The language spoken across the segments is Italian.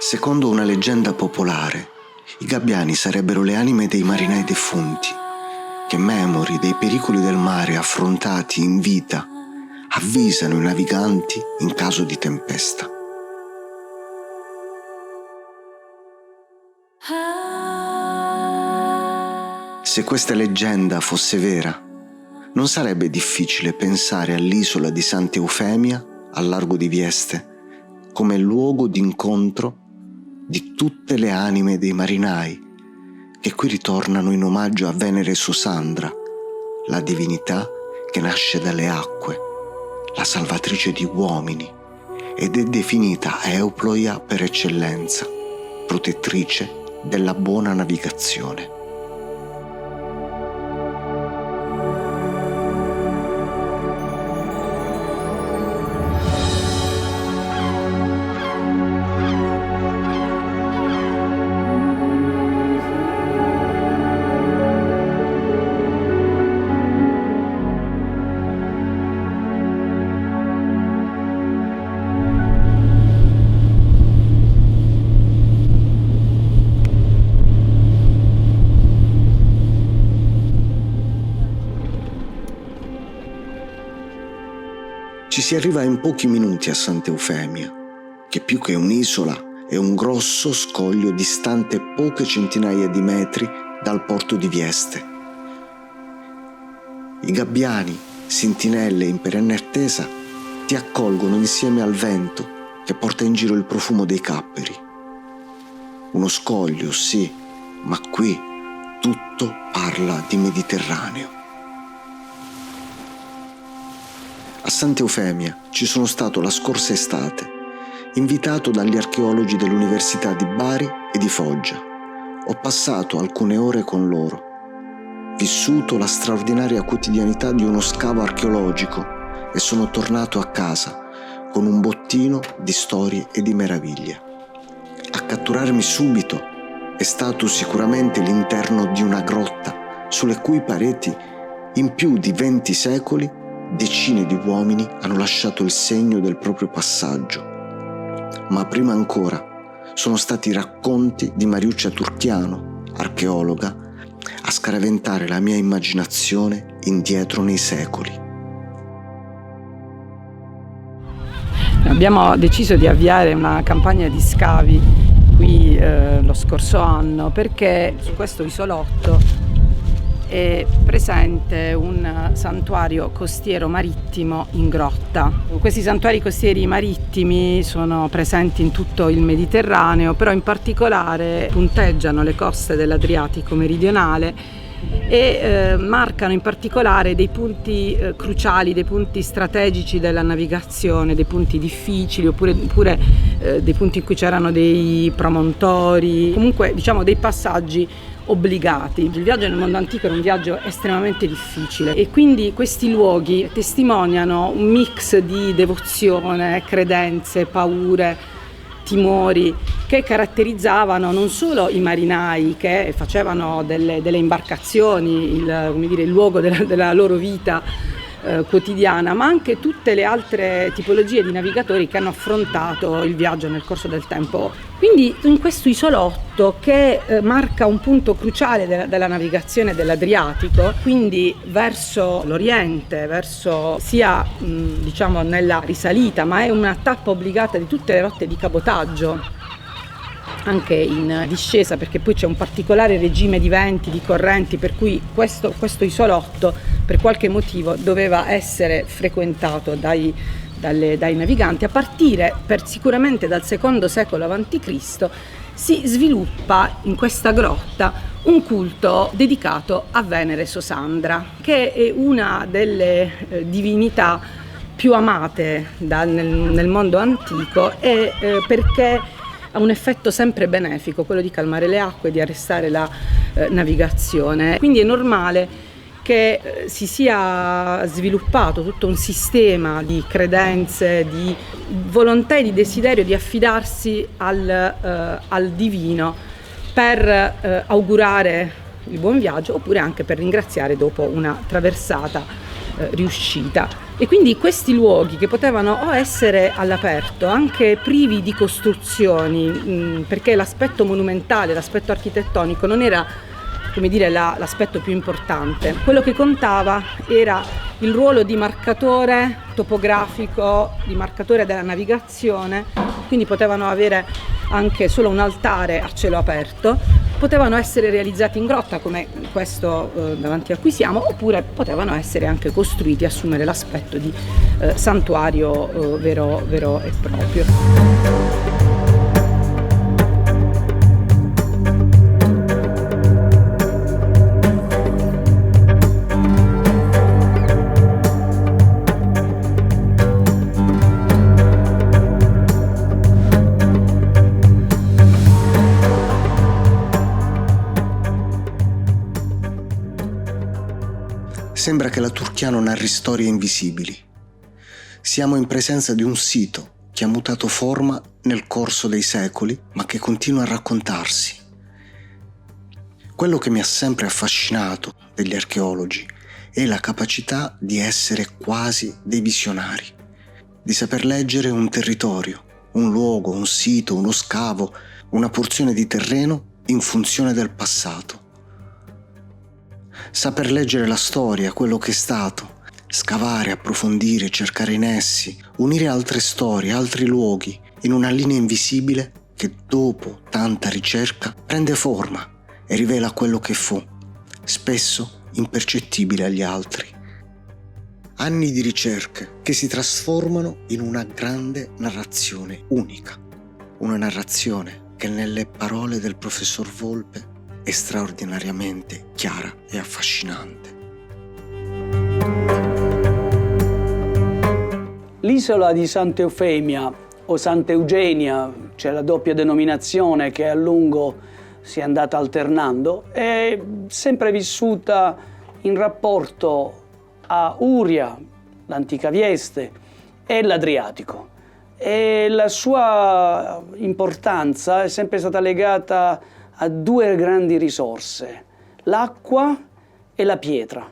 Secondo una leggenda popolare, i gabbiani sarebbero le anime dei marinai defunti, che memori dei pericoli del mare affrontati in vita, avvisano i naviganti in caso di tempesta. Se questa leggenda fosse vera, non sarebbe difficile pensare all'isola di Sant'Eufemia, al largo di Vieste, come luogo d'incontro di tutte le anime dei marinai che qui ritornano in omaggio a Venere Sosandra, la divinità che nasce dalle acque, la salvatrice di uomini, ed è definita Euploia per eccellenza, protettrice della buona navigazione. Ci si arriva in pochi minuti a Sant'Eufemia, che più che un'isola è un grosso scoglio distante poche centinaia di metri dal porto di Vieste. I gabbiani, sentinelle in perenne attesa, ti accolgono insieme al vento che porta in giro il profumo dei capperi. Uno scoglio, sì, ma qui tutto parla di Mediterraneo. A Sant'Eufemia ci sono stato la scorsa estate, invitato dagli archeologi dell'Università di Bari e di Foggia. Ho passato alcune ore con loro, vissuto la straordinaria quotidianità di uno scavo archeologico e sono tornato a casa con un bottino di storie e di meraviglie. A catturarmi subito è stato sicuramente l'interno di una grotta sulle cui pareti in più di 20 secoli decine di uomini hanno lasciato il segno del proprio passaggio. Ma prima ancora sono stati i racconti di Mariuccia Turchiano, archeologa, a scaraventare la mia immaginazione indietro nei secoli. Abbiamo deciso di avviare una campagna di scavi qui lo scorso anno perché su questo isolotto è presente un santuario costiero marittimo in grotta. Questi santuari costieri marittimi sono presenti in tutto il Mediterraneo, però in particolare punteggiano le coste dell'Adriatico meridionale e marcano in particolare dei punti cruciali, dei punti strategici della navigazione, dei punti difficili oppure dei punti in cui c'erano dei promontori, comunque diciamo dei passaggi obbligati. Il viaggio nel mondo antico era un viaggio estremamente difficile e quindi questi luoghi testimoniano un mix di devozione, credenze, paure, timori che caratterizzavano non solo i marinai che facevano delle imbarcazioni il luogo della loro vita quotidiana, ma anche tutte le altre tipologie di navigatori che hanno affrontato il viaggio nel corso del tempo. Quindi in questo isolotto che marca un punto cruciale della navigazione dell'Adriatico, quindi verso l'Oriente, verso sia diciamo nella risalita, ma è una tappa obbligata di tutte le rotte di cabotaggio, anche in discesa, perché poi c'è un particolare regime di venti, di correnti, per cui questo isolotto per qualche motivo doveva essere frequentato dai naviganti. A partire sicuramente dal secondo secolo a.C. si sviluppa in questa grotta un culto dedicato a Venere Sosandra, che è una delle divinità più amate nel mondo antico e perché ha un effetto sempre benefico, quello di calmare le acque, di arrestare la navigazione. Quindi è normale che si sia sviluppato tutto un sistema di credenze, di volontà e di desiderio di affidarsi al divino per augurare il buon viaggio oppure anche per ringraziare dopo una traversata riuscita. E quindi questi luoghi che potevano o essere all'aperto, anche privi di costruzioni, perché l'aspetto monumentale, l'aspetto architettonico non era, come dire, l'aspetto più importante. Quello che contava era il ruolo di marcatore topografico, di marcatore della navigazione, quindi potevano avere anche solo un altare a cielo aperto, potevano essere realizzati in grotta come questo davanti a cui siamo, oppure potevano essere anche costruiti, assumere l'aspetto di santuario vero e proprio. Sembra che la Turchia non narri storie invisibili. Siamo in presenza di un sito che ha mutato forma nel corso dei secoli, ma che continua a raccontarsi. Quello che mi ha sempre affascinato degli archeologi è la capacità di essere quasi dei visionari, di saper leggere un territorio, un luogo, un sito, uno scavo, una porzione di terreno in funzione del passato. Saper leggere la storia, quello che è stato, scavare, approfondire, cercare in essi, unire altre storie, altri luoghi, in una linea invisibile che dopo tanta ricerca prende forma e rivela quello che fu, spesso impercettibile agli altri. Anni di ricerche che si trasformano in una grande narrazione unica, una narrazione che nelle parole del professor Volpe è straordinariamente chiara e affascinante. L'isola di Santa Eufemia o Santa Eugenia, c'è la doppia denominazione che a lungo si è andata alternando, è sempre vissuta in rapporto a Uria, l'antica Vieste, e l'Adriatico. E la sua importanza è sempre stata legata a due grandi risorse, l'acqua e la pietra.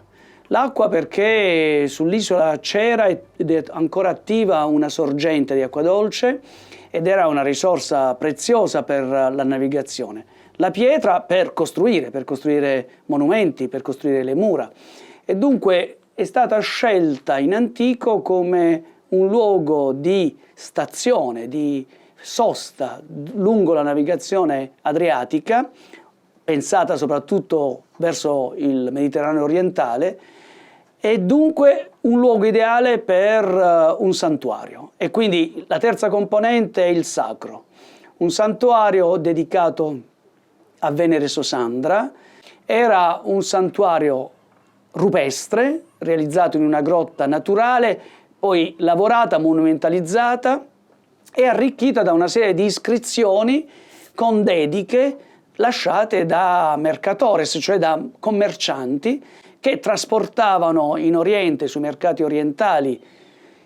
L'acqua perché sull'isola c'era ed è ancora attiva una sorgente di acqua dolce ed era una risorsa preziosa per la navigazione. La pietra per costruire monumenti, per costruire le mura. E dunque è stata scelta in antico come un luogo di stazione, di sosta lungo la navigazione adriatica, pensata soprattutto verso il Mediterraneo orientale, e dunque un luogo ideale per un santuario. E quindi la terza componente è il sacro, un santuario dedicato a Venere Sosandra. Era un santuario rupestre, realizzato in una grotta naturale, poi lavorata, monumentalizzata e arricchita da una serie di iscrizioni con dediche lasciate da mercatores, cioè da commercianti che trasportavano in Oriente, sui mercati orientali,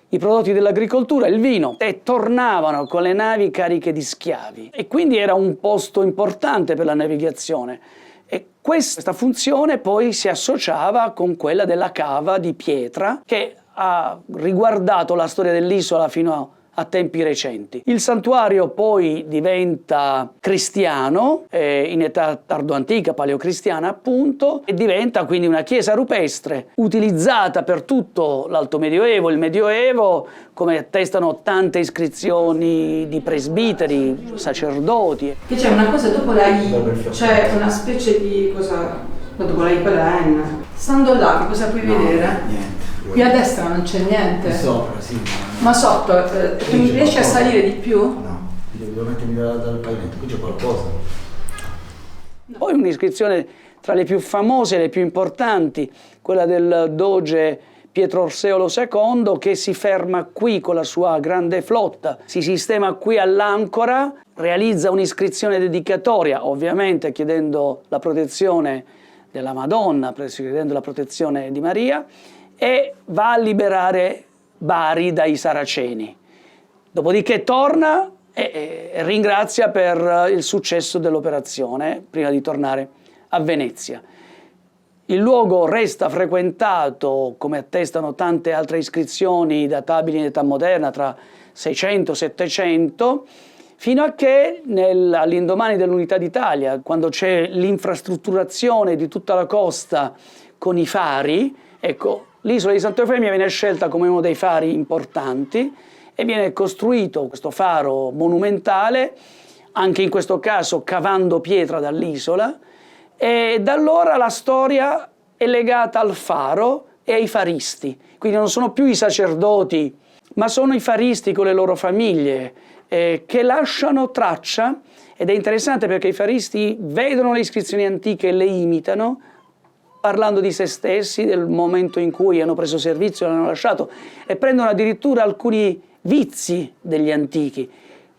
i prodotti dell'agricoltura, il vino, e tornavano con le navi cariche di schiavi. E quindi era un posto importante per la navigazione. E questa funzione poi si associava con quella della cava di pietra che ha riguardato la storia dell'isola fino a tempi recenti. Il santuario poi diventa cristiano, in età tardoantica, paleocristiana appunto, e diventa quindi una chiesa rupestre utilizzata per tutto l'Alto Medioevo, il Medioevo, come attestano tante iscrizioni di presbiteri, sacerdoti. Che c'è una cosa dopo la I, c'è una specie di cosa, dopo la I quella N. Stando là, che cosa puoi vedere? Niente. Qui a destra non c'è niente? Sopra, sì. Ma sotto, tu mi riesci a salire di più? No, devo mettermi dal pavimento, qui c'è qualcosa. Poi un'iscrizione tra le più famose e le più importanti, quella del doge Pietro Orseolo II, che si ferma qui con la sua grande flotta, si sistema qui all'ancora, realizza un'iscrizione dedicatoria, ovviamente chiedendo la protezione della Madonna, chiedendo la protezione di Maria, e va a liberare Bari dai Saraceni. Dopodiché torna e ringrazia per il successo dell'operazione prima di tornare a Venezia. Il luogo resta frequentato, come attestano tante altre iscrizioni databili in età moderna, tra 600 e 700, fino a che all'indomani dell'Unità d'Italia, quando c'è l'infrastrutturazione di tutta la costa con i fari, ecco, l'isola di Santa Eufemia viene scelta come uno dei fari importanti e viene costruito questo faro monumentale, anche in questo caso cavando pietra dall'isola, e da allora la storia è legata al faro e ai faristi. Quindi non sono più i sacerdoti, ma sono i faristi con le loro famiglie che lasciano traccia, ed è interessante perché i faristi vedono le iscrizioni antiche e le imitano, parlando di se stessi, del momento in cui hanno preso servizio e l'hanno lasciato, e prendono addirittura alcuni vizi degli antichi.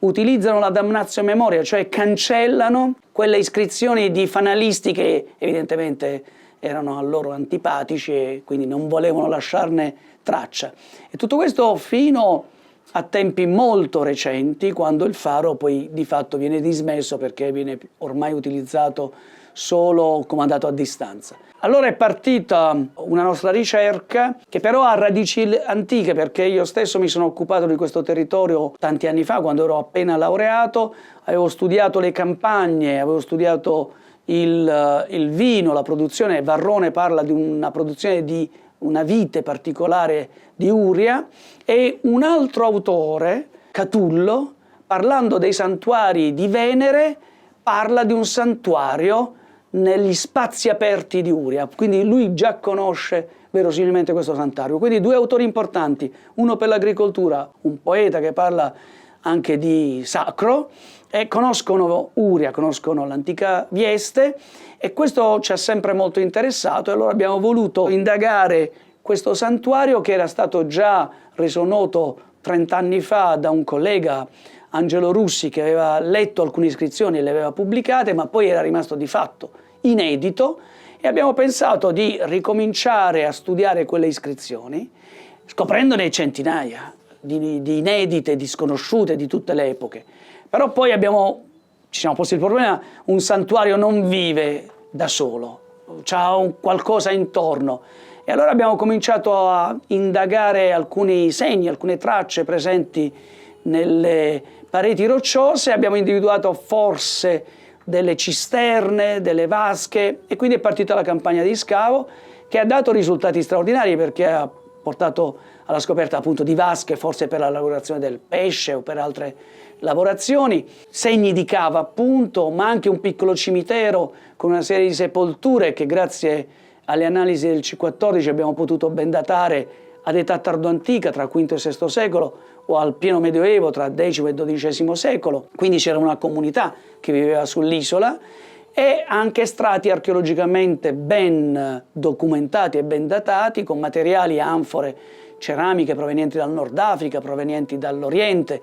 Utilizzano la damnatio memoria, cioè cancellano quelle iscrizioni di fanalisti che evidentemente erano a loro antipatici e quindi non volevano lasciarne traccia. E tutto questo fino a tempi molto recenti, quando il faro poi di fatto viene dismesso perché viene ormai utilizzato solo comandato a distanza. Allora è partita una nostra ricerca che però ha radici antiche, perché io stesso mi sono occupato di questo territorio tanti anni fa, quando ero appena laureato, avevo studiato le campagne, avevo studiato il vino, la produzione. Varrone parla di una produzione di una vite particolare di Uria, e un altro autore, Catullo, parlando dei santuari di Venere, parla di un santuario negli spazi aperti di Uria, quindi lui già conosce verosimilmente questo santuario. Quindi due autori importanti, uno per l'agricoltura, un poeta che parla anche di sacro, e conoscono Uria, conoscono l'antica Vieste, e questo ci ha sempre molto interessato, e allora abbiamo voluto indagare questo santuario, che era stato già reso noto 30 anni fa da un collega, Angelo Russi, che aveva letto alcune iscrizioni e le aveva pubblicate, ma poi era rimasto di fatto inedito, e abbiamo pensato di ricominciare a studiare quelle iscrizioni, scoprendone centinaia di inedite, di sconosciute di tutte le epoche. Però poi ci siamo posti il problema: un santuario non vive da solo, c'ha qualcosa intorno. E allora abbiamo cominciato a indagare alcuni segni, alcune tracce presenti nelle pareti rocciose, abbiamo individuato forse delle cisterne, delle vasche, e quindi è partita la campagna di scavo, che ha dato risultati straordinari, perché ha portato alla scoperta appunto di vasche, forse per la lavorazione del pesce o per altre lavorazioni, segni di cava appunto, ma anche un piccolo cimitero con una serie di sepolture che grazie alle analisi del C14 abbiamo potuto ben datare ad età tardoantica, tra V e VI secolo, o al pieno medioevo, tra X e XII secolo. Quindi c'era una comunità che viveva sull'isola, e anche strati archeologicamente ben documentati e ben datati, con materiali, anfore, ceramiche provenienti dal Nord Africa, provenienti dall'Oriente,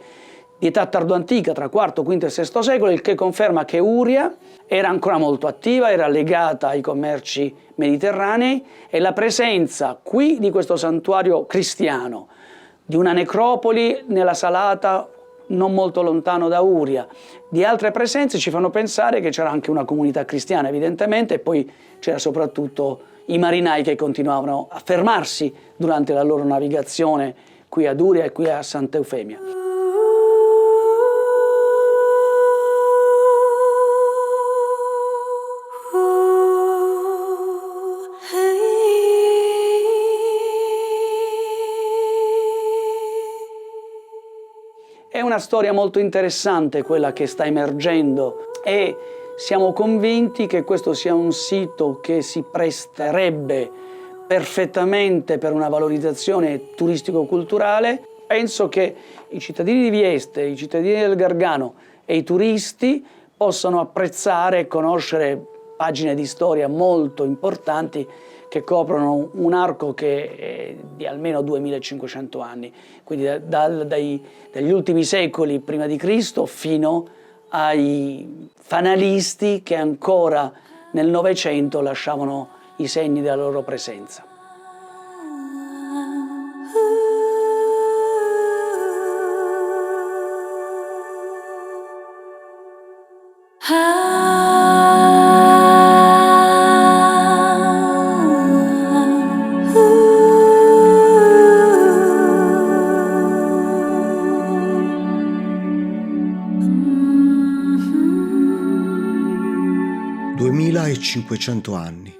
di età tardoantica, tra IV, V e VI secolo, il che conferma che Uria era ancora molto attiva, era legata ai commerci mediterranei, e la presenza qui di questo santuario cristiano, di una necropoli nella Salata non molto lontano da Uria, di altre presenze, ci fanno pensare che c'era anche una comunità cristiana evidentemente, e poi c'era soprattutto i marinai che continuavano a fermarsi durante la loro navigazione qui ad Uria e qui a Santa Eufemia. È una storia molto interessante quella che sta emergendo, e siamo convinti che questo sia un sito che si presterebbe perfettamente per una valorizzazione turistico-culturale. Penso che i cittadini di Vieste, i cittadini del Gargano e i turisti possano apprezzare e conoscere pagine di storia molto importanti che coprono un arco che è di almeno 2500 anni, quindi dagli ultimi secoli prima di Cristo fino ai fanalisti che ancora nel Novecento lasciavano i segni della loro presenza. 2500 anni.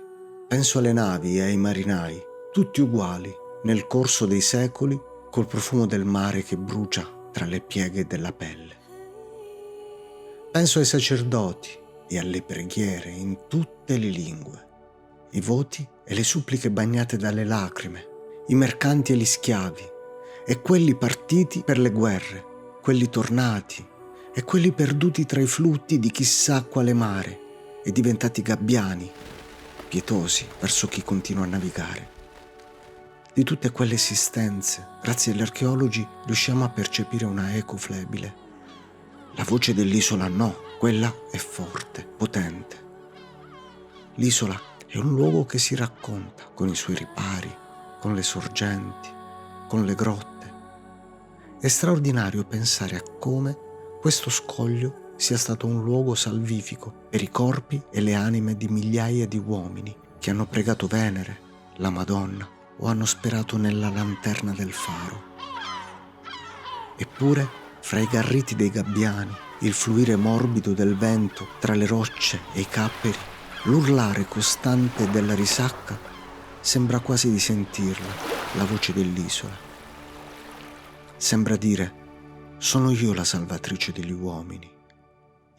Penso alle navi e ai marinai, tutti uguali, nel corso dei secoli, col profumo del mare che brucia tra le pieghe della pelle. Penso ai sacerdoti e alle preghiere in tutte le lingue, i voti e le suppliche bagnate dalle lacrime, i mercanti e gli schiavi, e quelli partiti per le guerre, quelli tornati e quelli perduti tra i flutti di chissà quale mare e diventati gabbiani, pietosi verso chi continua a navigare. Di tutte quelle esistenze, grazie agli archeologi, riusciamo a percepire una eco flebile. La voce dell'isola no, quella è forte, potente. L'isola è un luogo che si racconta con i suoi ripari, con le sorgenti, con le grotte. È straordinario pensare a come questo scoglio sia stato un luogo salvifico per i corpi e le anime di migliaia di uomini che hanno pregato Venere, la Madonna, o hanno sperato nella lanterna del faro. Eppure, fra i garriti dei gabbiani, il fluire morbido del vento tra le rocce e i capperi, l'urlare costante della risacca, sembra quasi di sentirla, la voce dell'isola. Sembra dire: sono io la salvatrice degli uomini.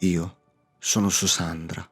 Io sono Susandra.